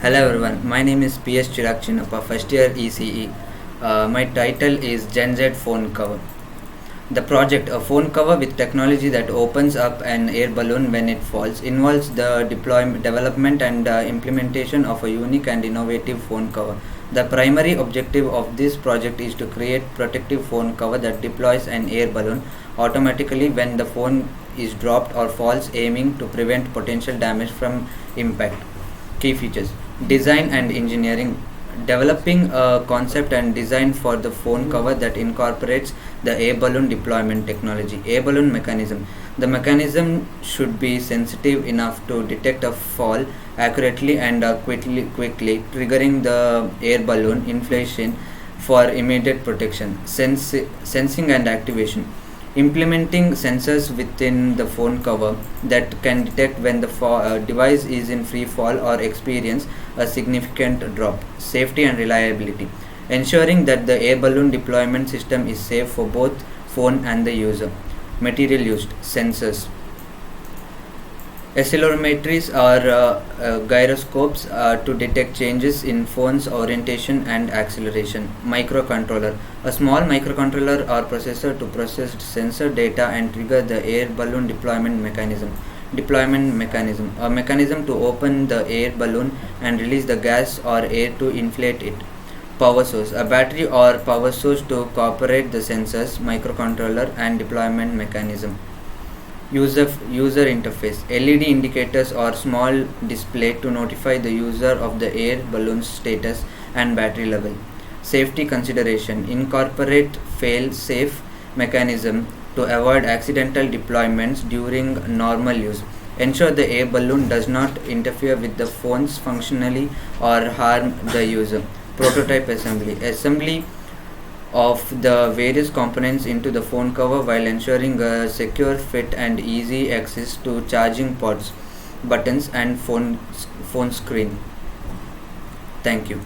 Hello everyone, my name is PS Chirag Chinappa, first year ECE. My title is Gen Z phone cover. The project, a phone cover with technology that opens up an air balloon when it falls, involves the deployment, development and implementation of a unique and innovative phone cover. The primary objective of this project is to create protective phone cover that deploys an air balloon automatically when the phone is dropped or falls, aiming to prevent potential damage from impact. Key features: design and engineering. Developing a concept and design for the phone cover that incorporates the air balloon deployment technology. Air balloon mechanism. The mechanism should be sensitive enough to detect a fall accurately and quickly, triggering the air balloon inflation for immediate protection. Sensing and activation. Implementing sensors within the phone cover that can detect when the device is in free fall or experience a significant drop. Safety and reliability. Ensuring that the air balloon deployment system is safe for both phone and the user. Material used: sensors, accelerometers or gyroscopes to detect changes in phone's orientation and acceleration. Microcontroller, a small microcontroller or processor to process sensor data and trigger the air balloon deployment mechanism. Deployment mechanism, a mechanism to open the air balloon and release the gas or air to inflate it. Power source, a battery or power source to cooperate the sensors, microcontroller and deployment mechanism. User interface, LED indicators or small display to notify the user of the air balloon's status and battery level. Safety consideration, incorporate fail-safe mechanism to avoid accidental deployments during normal use. Ensure the air balloon does not interfere with the phone's functionality or harm the user. Prototype assembly of the various components into the phone cover while ensuring a secure fit and easy access to charging ports, buttons and phone screen. Thank you.